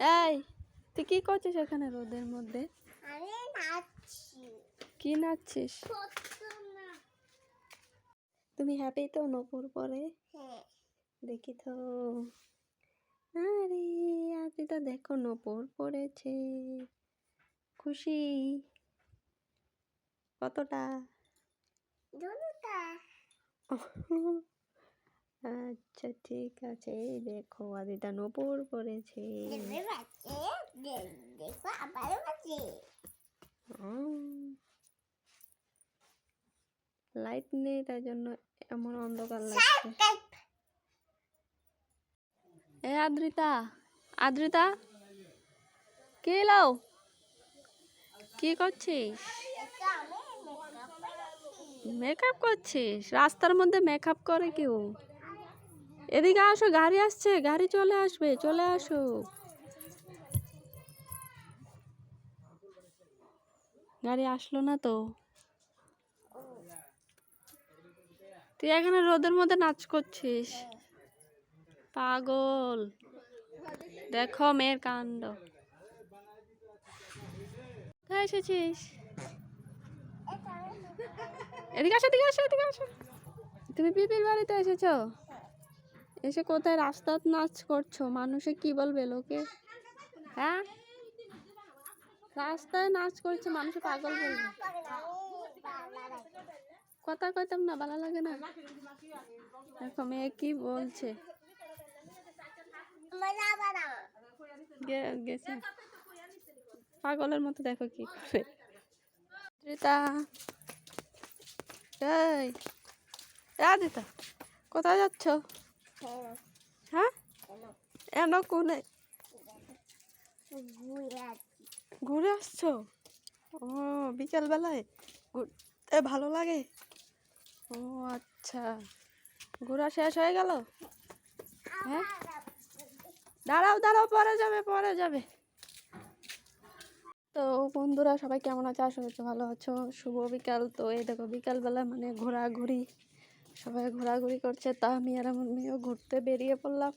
এই তুই কি করছিস এখানে রোদের মধ্যে? আমি নাচছি। কি নাচছিস? তুমি হ্যাপি তো নপুর পরে? হ্যাঁ। দেখি তো। আরে আজকে তো দেখো নপুর পড়েছে। খুশি কতটা? দুটা। আচ্ছা ঠিক আছে, এই দেখো আদিতা নপুর পড়েছে। দেখো আবারও বাজে। লাইট নেই তাই জন্য এমন অন্ধকার লাগছে। এ আদ্রিতা, আদ্রিতা কে এলো? কি করছিস? মেকআপ করছিস? রাস্তার মধ্যে মেকআপ করে কেউ? এদিকে আসো, গাড়ি আসছে, গাড়ি চলে আসবে, চলে আসো। গাড়ি আসলো না তো। তুই এখানে রোদের মধ্যে নাচ করছিস? পাগল, দেখো মেয়ের কাণ্ড। কোথায় এসেছিস? এদিকে আসো, এদিকে আসো, এদিকে আসো। তুমি পিপির বাড়িতে এসেছো? এসে কোথায় রাস্তায় নাচ করছো? মানুষে কি বলবে লোকে? হ্যাঁ, রাস্তায় নাচ করছে, মানুষে পাগল বলবে। কথা কইতাম না, ভালো লাগে না। দেখো মেয়ে কি বলছে। গেছে পাগলের মতো, দেখো কি করে। রিতা, এই আদিতা কোথায় যাচ্ছ? হ্যাঁ, এন কোনে ঘুরে আসছো? ও বিকেল বেলায় ঘুরতে ভালো লাগে? ও আচ্ছা, ঘোরা শেষ হয়ে গেল? হ্যাঁ, দাঁড়াও দাঁড়াও, পরে যাবে, পরে যাবে। তো বন্ধুরা সবাই কেমন আছে? আশা করছি ভালো আছো। শুভ বিকাল। তো এই দেখো বিকালবেলা মানে ঘোরাঘুরি, সবাই ঘোরাঘুরি করছে, তা আমি আর আমার মেয়েও ঘুরতে বেরিয়ে পড়লাম।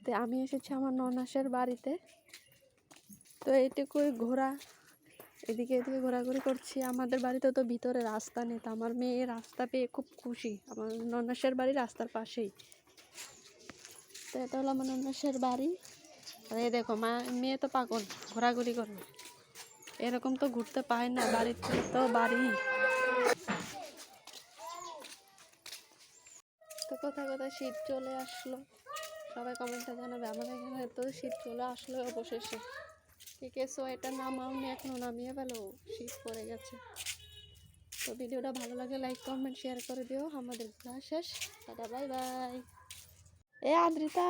তো আমি এসেছি আমার ননাসের বাড়িতে। তো এইটুকুই ঘোরা, এদিকে এদিকে ঘোরাঘুরি করছি। আমাদের বাড়িতে তো ভিতরে রাস্তা নেই, তো আমার মেয়ে রাস্তা পেয়ে খুব খুশি। আমার ননাসের বাড়ি রাস্তার পাশেই। তো এটা হলো আমার ননাসের বাড়ি। আর এই দেখো মেয়ে তো পাগল, ঘোরাঘুরি করবে। এরকম তো ঘুরতে পায় না, বাড়িতে তো বাড়ি। তো কোথায় কোথায় শীত চলে আসলো, সবাই কমেন্টে জানাবে। আমাদের এখানে তো শীত চলে আসলো অবশেষে। কে সোয়েটার নামাওনি এখনো, নামিয়ে ফেলো, শীত পড়ে গেছে। তো ভিডিওটা ভালো লাগলে লাইক কমেন্ট শেয়ার করে দিও। আমাদের ঘোরা শেষ, টাটা বাই বাই। এ আদ্রিতা,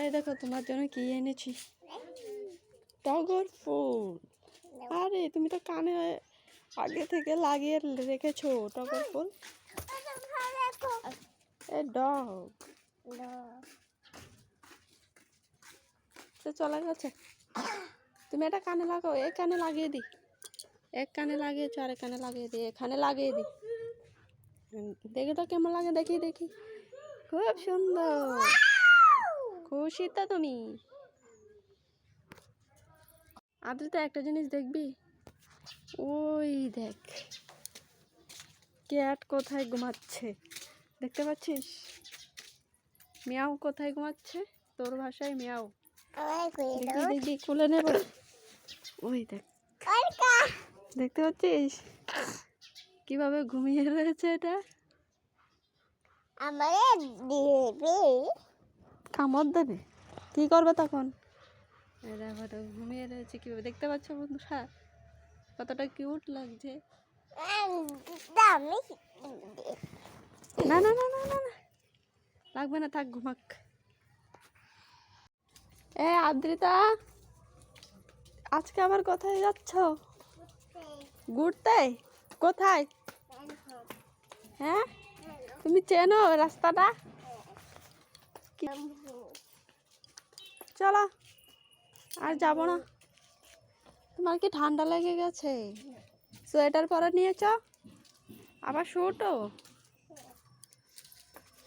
এই দেখো তোমার জন্য কি এনেছি, টগর ফুল। আরে তুমি তো কানে আগে থেকে লাগিয়ে রেখেছো টগর ফুল। এ ডগ তো চলে গেছে। তুমি এটা কানে লাগাও, এক কানে লাগিয়ে দিই। এক কানে লাগিয়েছো, আরেক কানে লাগিয়ে দিই, এখানে লাগিয়ে দিই। দেখি তো কেমন লাগে, দেখি দেখি। খুব সুন্দর, খুশি তো তুমি? আদ্রিতা একটা জিনিস দেখবি, ওই দেখ ক্যাট কোথায় ঘুমাচ্ছে, দেখতে পাচ্ছিস? মিয়াও কোথায় ঘুমাচ্ছে, তোর ভাষায় মিয়াও। দেখি দেখি, খুলে নেব। ওই দেখ, দেখতে পাচ্ছিস কিভাবে ঘুমিয়ে রয়েছে? এটা কামড় দেবে, কি করবে তখন? দেখো তো ঘুমিয়ে রয়েছে কিভাবে, দেখতে পাচ্ছ বন্ধুরা? কতটা কিউট লাগছে। না না না না না না, লাগবে না, থাক ঘুমাক। এ আদ্রিতা, আজকে আবার কোথায় যাচ্ছ? ঘুরতে? কোথায়? হ্যাঁ, তুমি চেনো রাস্তাটা? চলো, আর যাবো না। তোমার কি ঠান্ডা লেগে গেছে? সোয়েটার পরে নিয়েছ, আবার শুটও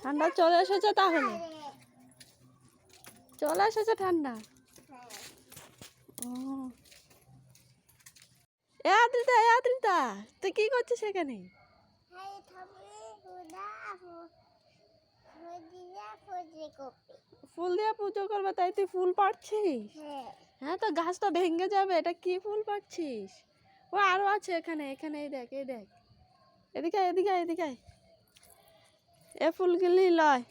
ঠান্ডা চলে এসেছে, তাহলে চলে এসেছে ঠান্ডা। হ্যাঁ ও এ আদ্রিতা তুই কি করছিস এখানে? হ্যাঁ থামলে হুদা হুদিয়া ফুজি কপি ফুল দিয়ে পুজো করবে তাই তুই ফুল পাড়ছিস? হ্যাঁ হ্যাঁ তো গাছটা ভেঙে যাবে, এটা কি ফুল পাড়ছিস? ও আরো আছে এখানে, এখানে এই দেখ এই দেখ, এদিকে আয়, এদিকে আয়, এদিকে আয়। এ ফুলগুলি লয়,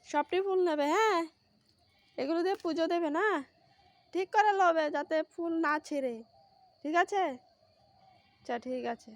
সবটি ফুল নেবে, হ্যাঁ এগুলো দিয়ে পুজো দেবে না, ঠিক করে লবে যাতে ফুল না ছিঁড়ে, ঠিক আছে? আচ্ছা ঠিক আছে।